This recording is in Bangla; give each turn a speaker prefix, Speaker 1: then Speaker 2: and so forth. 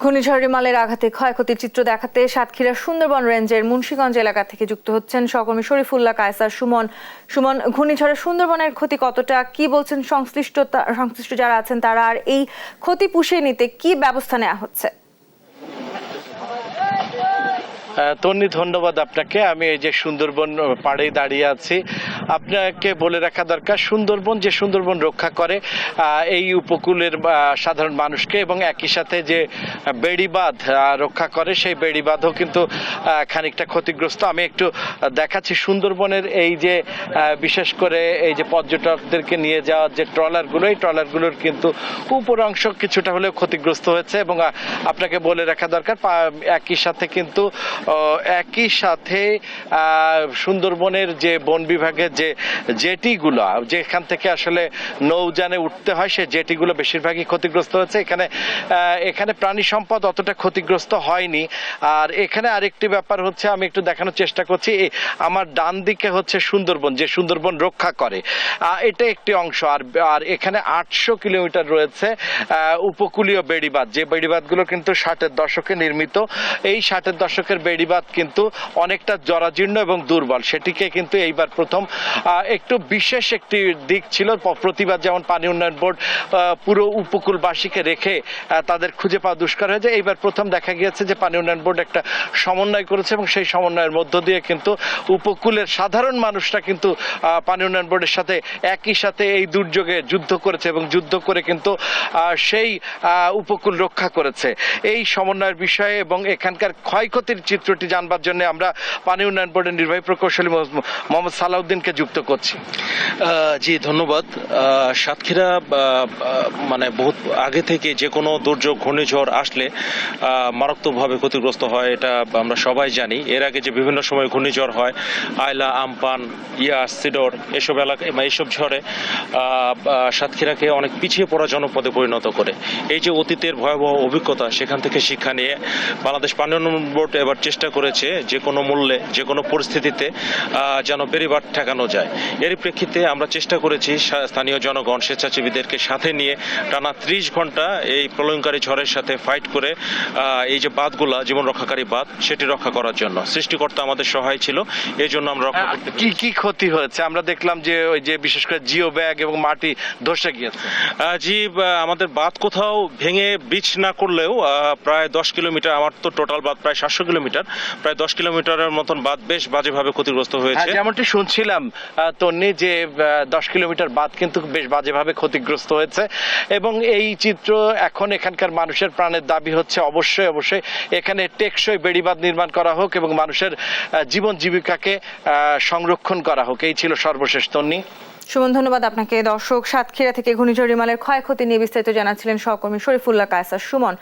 Speaker 1: ঘূর্ণিঝড় রিমালের আঘাতে ক্ষয়ক্ষতির চিত্র দেখাতে সাতক্ষীরার সুন্দরবন রেঞ্জের মুন্সিগঞ্জ এলাকা থেকে যুক্ত হচ্ছেন সহকর্মী শরীফুল্লাহ কায়সার সুমন। ঘূর্ণিঝড়ে সুন্দরবনের ক্ষতি কতটা, কি বলছেন সংশ্লিষ্ট যারা আছেন তারা, আর এই ক্ষতি পুষিয়ে নিতে কি ব্যবস্থা নেওয়া হচ্ছে?
Speaker 2: তন্নি, ধন্যবাদ আপনাকে। আমি এই যে সুন্দরবন পাড়ে দাঁড়িয়ে আছি। আপনাকে বলে রাখা দরকার, সুন্দরবন রক্ষা করে এই উপকূলের সাধারণ মানুষকে, এবং একই সাথে যে বেড়িবাঁধ রক্ষা করে সেই বেড়িবাঁধও কিন্তু খানিকটা ক্ষতিগ্রস্ত। আমি একটু দেখাচ্ছি সুন্দরবনের এই যে বিশেষ করে এই যে পর্যটকদেরকে নিয়ে যাওয়ার যে ট্রলারগুলো, এই ট্রলারগুলোর কিন্তু উপর অংশ কিছুটা হলেও ক্ষতিগ্রস্ত হয়েছে। এবং আপনাকে বলে রাখা দরকার একই সাথে সুন্দরবনের যে বন বিভাগের যে জেটিগুলো, যেখান থেকে আসলে নৌযানে উঠতে হয়, সেই জেটিগুলো বেশিরভাগই ক্ষতিগ্রস্ত হয়েছে। এখানে প্রাণী সম্পদ অতটা ক্ষতিগ্রস্ত হয়নি। আর এখানে আরেকটি ব্যাপার হচ্ছে, আমি একটু দেখানোর চেষ্টা করছি, আমার ডান দিকে হচ্ছে সুন্দরবন রক্ষা করে, এটা একটি অংশ। আর এখানে 800 কিলোমিটার রয়েছে উপকূলীয় বেড়িবাঁধ, যে বেড়িবাঁধগুলো কিন্তু 60-এর দশকে নির্মিত। এই 60-এর দশকের বেড়িবাঁধ কিন্তু অনেকটা জরাজীর্ণ এবং দুর্বল। সেটিকে কিন্তু এইবার প্রথম একটু বিশেষ একটি দিক ছিল প্রতিবাদ, যেমন পানি উন্নয়ন বোর্ড পুরো উপকূলবাসীকে রেখে তাদের খুঁজে পাওয়া দুষ্কর হয়েছে। এইবার প্রথম দেখা গিয়েছে যে পানি উন্নয়ন বোর্ড একটা সমন্বয় করেছে, এবং সেই সমন্বয়ের মধ্য দিয়ে কিন্তু উপকূলের সাধারণ মানুষরা কিন্তু পানি উন্নয়ন বোর্ডের সাথে একই সাথে এই দুর্যোগে যুদ্ধ করেছে, এবং যুদ্ধ করে কিন্তু সেই উপকূল রক্ষা করেছে। এই সমন্বয়ের বিষয়ে এবং এখানকার ক্ষয়ক্ষতির চিত্রটি জানবার জন্য আমরা পানি উন্নয়ন বোর্ডের নির্বাহী প্রকৌশলী মোহাম্মদ সালাউদ্দিনকে যুক্ত করছি।
Speaker 3: জি, ধন্যবাদ। সাতক্ষীরা মানে বহুত আগে থেকে যে কোনো দুর্যোগ, ঘূর্ণিঝড় আসলে মারাত্মকভাবে ক্ষতিগ্রস্ত হয়, এটা আমরা সবাই জানি। এর আগে যে বিভিন্ন সময় ঘূর্ণিঝড় হয়, আয়লা, আমপান, ইয়াস, সিডর, এসব এলাকা এইসব ঝড়ে সাতক্ষীরাকে অনেক পিছিয়ে পড়া জনপদে পরিণত করে। এই যে অতীতের ভয়াবহ অভিজ্ঞতা, সেখান থেকে শিক্ষা নিয়ে বাংলাদেশ পানি উন্নয়ন বোর্ড এবার চেষ্টা করেছে যে কোনো মূল্যে, যে কোনো পরিস্থিতিতে যেন বেড়িবাঁধ ঠেকানো যায়। এর প্রেক্ষিতে আমরা চেষ্টা করেছি স্থানীয় জনগণ, স্বেচ্ছাসেবীদেরকে সাথে নিয়ে টানা 30 ঘন্টা এই প্রলয়ঙ্কারী ঝড়ের সাথে ফাইট করে এই যে বাঁধগুলা, জীবন রক্ষাকারী বাঁধ, সেটি রক্ষা করার জন্য সৃষ্টিকর্তা আমাদের সহায় ছিল। এই জন্য আমরা রক্ষা করতে।
Speaker 2: কি ক্ষতি হয়েছে? আমরা দেখলাম যে ওই যে বিশেষ করে জিও ব্যাগ এবং মাটি ধসে গিয়েছে।
Speaker 3: জি, আমাদের বাঁধ কোথাও ভেঙে ব্রিজ না করলেও প্রায় 10 কিলোমিটার, আমার তো টোটাল বাঁধ প্রায় 700 কিলোমিটার, প্রায় 10 কিলোমিটারের মতন বাঁধ বেশ বাজেভাবে ক্ষতিগ্রস্ত হয়েছে।
Speaker 2: যেমনটি শুনছিলাম তন্নি, যে 10 কিলোমিটার বাঁধ কিন্তু বেশ বাজেভাবে ক্ষতিগ্রস্ত হয়েছে। এবং এই চিত্র এখন এখানকার মানুষের প্রাণের দাবি হচ্ছে অবশ্যই এখানে টেকসই বেড়িবাঁধ নির্মাণ করা হোক এবং মানুষের জীবন জীবিকাকে সংরক্ষণ করা হোক। এই ছিল সর্বশেষ। তন্নি,
Speaker 1: সুমন, ধন্যবাদ আপনাকে। দর্শক, সাতক্ষীরা থেকে ঘূর্ণিঝড় রিমালের ক্ষয়ক্ষতি নিয়ে বিস্তারিত জানাচ্ছিলেন সহকর্মী শরীফুল্লাহ কায়সার সুমন।